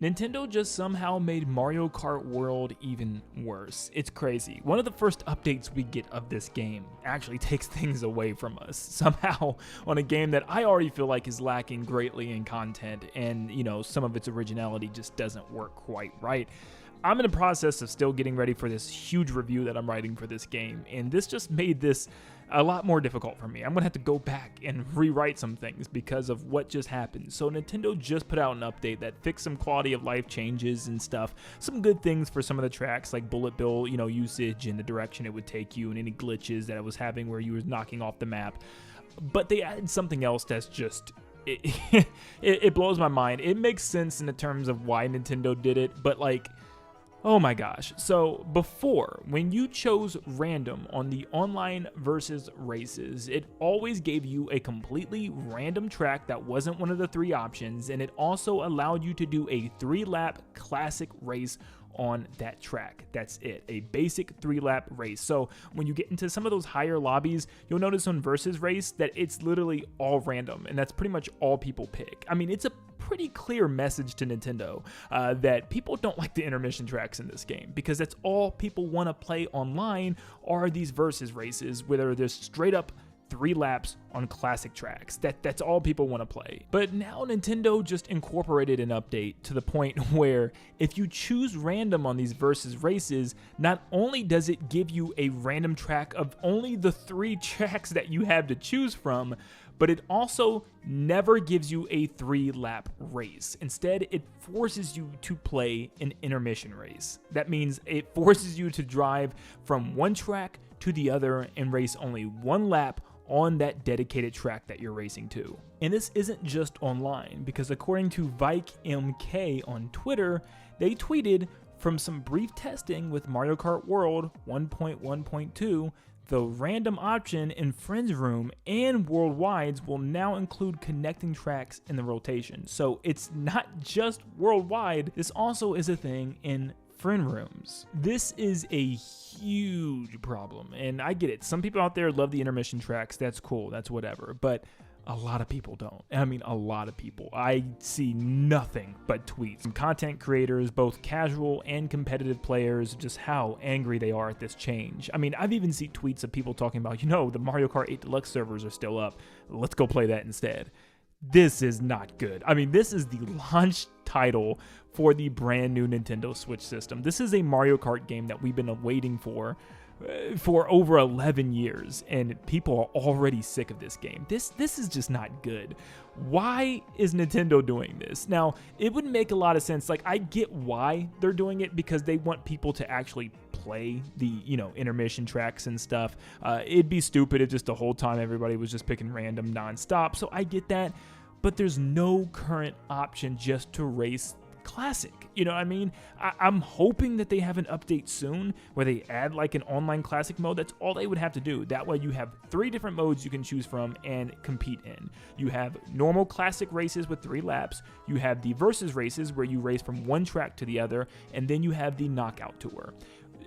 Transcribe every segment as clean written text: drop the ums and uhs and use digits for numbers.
Nintendo just somehow made Mario Kart World even worse. It's crazy. One of the first updates we get of this game actually takes things away from us, somehow on a game that I already feel like is lacking greatly in content, and some of its originality just doesn't work quite right. I'm in the process of still getting ready for this huge review that I'm writing for this game, and this just made this a lot more difficult for me. I'm gonna have to go back and rewrite some things because of what just happened. So Nintendo just put out an update that fixed some quality of life changes and stuff, some good things for some of the tracks like bullet bill, usage and the direction it would take you, and any glitches that it was having where you were knocking off the map. But they added something else that's just it blows my mind. It makes sense in the terms of why Nintendo did it, but like, oh my gosh. So before, when you chose random on the online versus races, it always gave you a completely random track that wasn't one of the 3 options, and it also allowed you to do a 3-lap classic race on that track. That's it, a basic 3-lap race. So when you get into some of those higher lobbies, you'll notice on versus race that it's literally all random, and that's pretty much all people pick. I mean, it's a pretty clear message to Nintendo that people don't like the intermission tracks in this game, because that's all people want to play online are these versus races where there's straight up 3 laps on classic tracks. That's all people want to play. But now Nintendo just incorporated an update to the point where if you choose random on these versus races, not only does it give you a random track of only the 3 tracks that you have to choose from, but it also never gives you a 3-lap race. Instead, it forces you to play an intermission race. That means it forces you to drive from one track to the other and race only 1 lap on that dedicated track that you're racing to. And this isn't just online, because according to VikeMK on Twitter, they tweeted, from some brief testing with Mario Kart World 1.1.2, the random option in Friends Room and Worldwides will now include connecting tracks in the rotation. So it's not just Worldwide, this also is a thing in Friend Rooms. This is a huge problem, and I get it. Some people out there love the intermission tracks. That's cool, that's whatever, but a lot of people don't. I mean, a lot of people. I see nothing but tweets from content creators, both casual and competitive players, just how angry they are at this change. I mean, I've even seen tweets of people talking about, the Mario Kart 8 Deluxe servers are still up. Let's go play that instead. This is not good. I mean, this is the launch title for the brand new Nintendo Switch system. This is a Mario Kart game that we've been waiting for over 11 years, and people are already sick of this game. This is just not good. Why is Nintendo doing this? Now, it would make a lot of sense. Like, I get why they're doing it, because they want people to actually play the intermission tracks and stuff. It'd be stupid if just the whole time everybody was just picking random nonstop, so I get that, but there's no current option just to race classic. You know what I mean? I'm hoping that they have an update soon where they add like an online classic mode. That's all they would have to do. That way you have 3 different modes you can choose from and compete in. You have normal classic races with 3 laps. You have the versus races where you race from one track to the other, and then you have the knockout tour.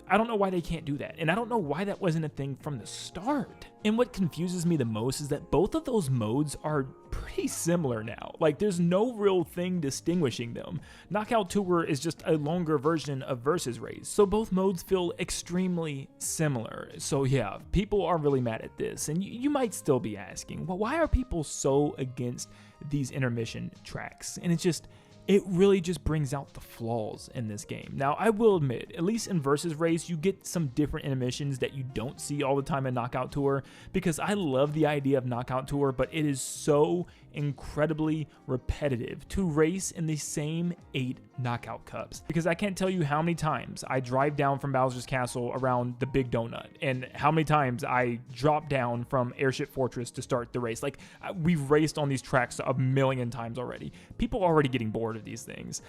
I don't know why they can't do that, and I don't know why that wasn't a thing from the start. And what confuses me the most is that both of those modes are pretty similar now. Like, there's no real thing distinguishing them. Knockout Tour is just a longer version of Versus Race, so both modes feel extremely similar. So yeah, people are really mad at this, and you might still be asking, well, why are people so against these intermission tracks? And it really just brings out the flaws in this game. Now, I will admit, at least in Versus Race, you get some different intermissions that you don't see all the time in Knockout Tour, because I love the idea of Knockout Tour, but it is so incredibly repetitive to race in the same 8 knockout cups, because I can't tell you how many times I drive down from Bowser's Castle around the Big Donut, and how many times I drop down from Airship Fortress to start the race. Like, we've raced on these tracks a million times already. People are already getting bored of these things.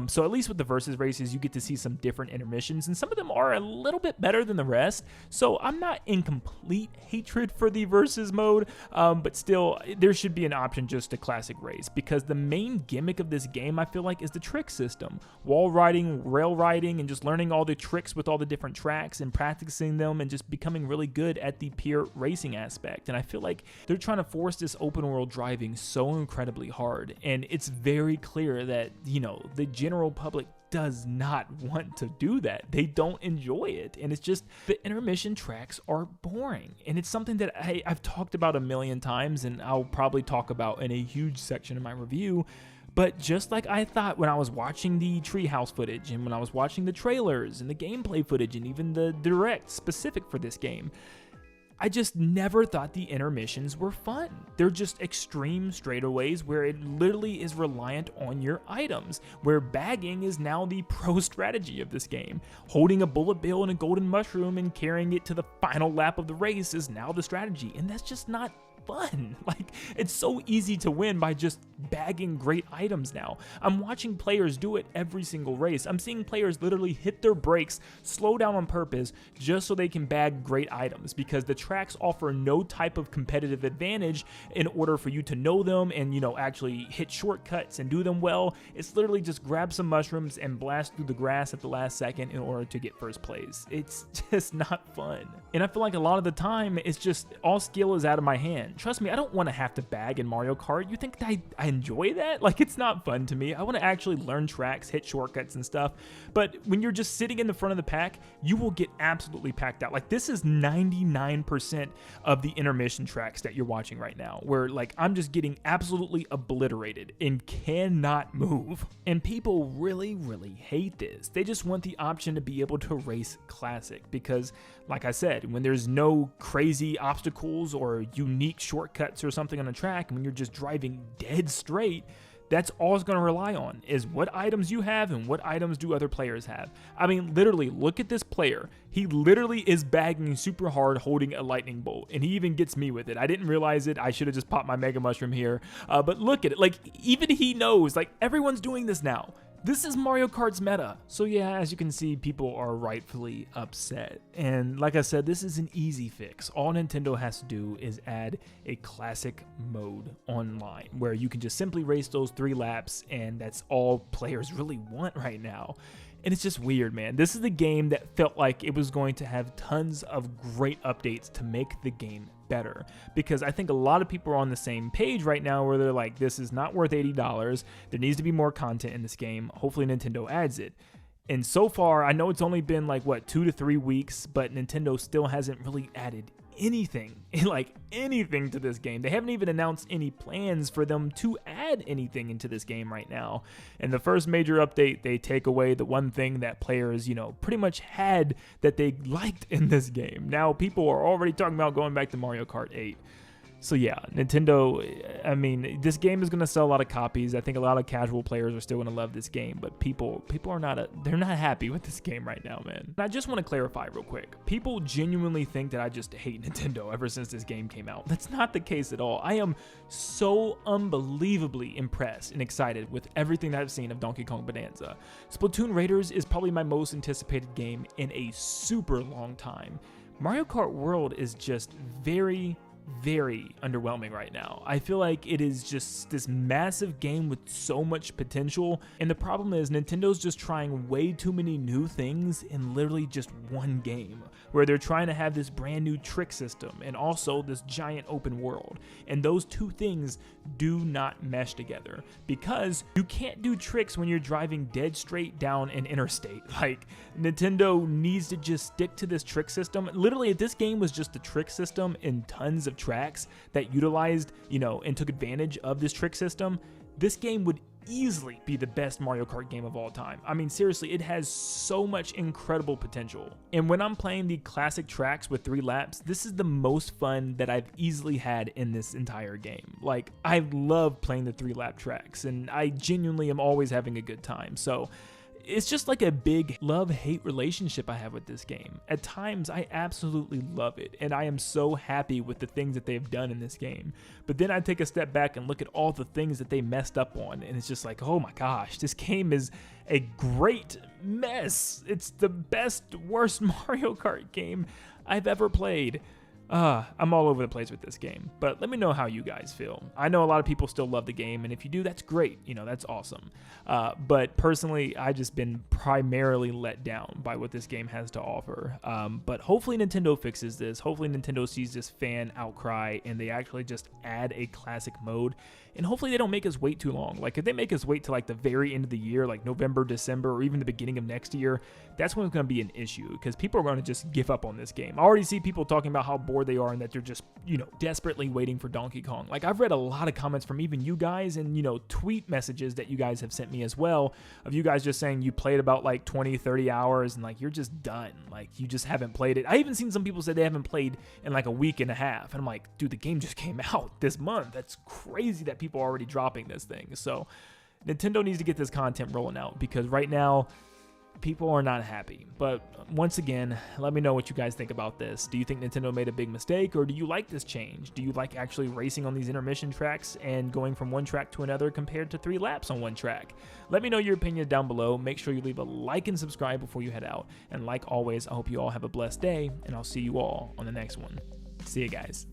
So at least with the versus races, you get to see some different intermissions, and some of them are a little bit better than the rest. So I'm not in complete hatred for the versus mode, but still, there should be an option just to classic race, because the main gimmick of this game, I feel like, is the trick system. Wall riding, rail riding, and just learning all the tricks with all the different tracks and practicing them and just becoming really good at the pure racing aspect. And I feel like they're trying to force this open world driving so incredibly hard, and it's very clear that that, you know, the general public does not want to do that. They don't enjoy it. And it's just, the intermission tracks are boring. And it's something that I've talked about a million times, and I'll probably talk about in a huge section of my review. But just like I thought when I was watching the treehouse footage, and when I was watching the trailers and the gameplay footage, and even the direct specific for this game, I just never thought the intermissions were fun. They're just extreme straightaways where it literally is reliant on your items, where bagging is now the pro strategy of this game. Holding a bullet bill and a golden mushroom and carrying it to the final lap of the race is now the strategy, and that's just not fun. Like, it's so easy to win by just bagging great items now. I'm watching players do it every single race. I'm seeing players literally hit their brakes, slow down on purpose, just so they can bag great items, because the tracks offer no type of competitive advantage in order for you to know them and, you know, actually hit shortcuts and do them well. It's literally just grab some mushrooms and blast through the grass at the last second in order to get first place. It's just not fun. And I feel like a lot of the time, it's just all skill is out of my hand. Trust me, I don't want to have to bag in Mario Kart. You think that I enjoy that? Like, it's not fun to me. I want to actually learn tracks, hit shortcuts and stuff. But when you're just sitting in the front of the pack, you will get absolutely packed out. Like, this is 99% of the intermission tracks that you're watching right now, where, like, I'm just getting absolutely obliterated and cannot move. And people really, really hate this. They just want the option to be able to race classic, because, like I said, when there's no crazy obstacles or unique shortcuts or something on a track, and when you're just driving dead straight, that's all it's going to rely on is what items you have and what items do other players have. I mean, literally, look at this player. He literally is bagging super hard holding a lightning bolt, and he even gets me with it. I didn't realize it. I should have just popped my Mega Mushroom here. But look at it. Like, even he knows, like, everyone's doing this now. This is Mario Kart's meta. So yeah, as you can see, people are rightfully upset. And like I said, this is an easy fix. All Nintendo has to do is add a classic mode online where you can just simply race those 3 laps, and that's all players really want right now. And it's just weird, man. This is the game that felt like it was going to have tons of great updates to make the game better, because I think a lot of people are on the same page right now where they're like, this is not worth $80. There needs to be more content in this game. Hopefully Nintendo adds it. And so far, I know it's only been like, what, 2 to 3 weeks, but Nintendo still hasn't really added anything, like anything to this game. They haven't even announced any plans for them to add anything into this game right now. And the first major update, they take away the one thing that players, you know, pretty much had that they liked in this game. Now people are already talking about going back to Mario Kart 8. So yeah, Nintendo, I mean, this game is going to sell a lot of copies. I think a lot of casual players are still going to love this game, but people are not, they're not happy with this game right now, man. And I just want to clarify real quick. People genuinely think that I just hate Nintendo ever since this game came out. That's not the case at all. I am so unbelievably impressed and excited with everything that I've seen of Donkey Kong Bonanza. Splatoon Raiders is probably my most anticipated game in a super long time. Mario Kart World is just very underwhelming right now. I feel like it is just this massive game with so much potential, and the problem is Nintendo's just trying way too many new things in literally just one game, where they're trying to have this brand new trick system and also this giant open world, and those two things do not mesh together, because you can't do tricks when you're driving dead straight down an interstate. Like, Nintendo needs to just stick to this trick system. Literally, if this game was just the trick system in tons of tracks that utilized, you know, and took advantage of this trick system, this game would easily be the best Mario Kart game of all time. I mean, seriously, it has so much incredible potential. And when I'm playing the classic tracks with 3 laps, this is the most fun that I've easily had in this entire game. Like, I love playing the 3-lap tracks, and I genuinely am always having a good time. So it's just like a big love-hate relationship I have with this game. At times, I absolutely love it, and I am so happy with the things that they've done in this game. But then I take a step back and look at all the things that they messed up on, and it's just like, oh my gosh, this game is a great mess. It's the best, worst Mario Kart game I've ever played. I'm all over the place with this game, but let me know how you guys feel. I know a lot of people still love the game, and if you do, that's great. You know, that's awesome. But personally, I just been primarily let down by what this game has to offer. But hopefully Nintendo fixes this. Hopefully Nintendo sees this fan outcry and they actually just add a classic mode. And hopefully they don't make us wait too long. Like, if they make us wait till like the very end of the year, like November, December, or even the beginning of next year, that's when it's going to be an issue, because people are going to just give up on this game. I already see people talking about how bored they are and that they're just, you know, desperately waiting for Donkey Kong. Like, I've read a lot of comments from even you guys and, you know, tweet messages that you guys have sent me as well, of you guys just saying you played about like 20, 30 hours and like you're just done. Like, you just haven't played it. I even seen some people say they haven't played in like a week and a half. And I'm like, dude, the game just came out this month. That's crazy that people are already dropping this thing. So Nintendo needs to get this content rolling out, because right now people are not happy. But once again, let me know what you guys think about this. Do you think Nintendo made a big mistake, or do you like this change? Do you like actually racing on these intermission tracks and going from one track to another compared to 3 laps on one track? Let me know your opinion down below. Make sure you leave a like and subscribe before you head out. And like always, I hope you all have a blessed day, and I'll see you all on the next one. See you guys.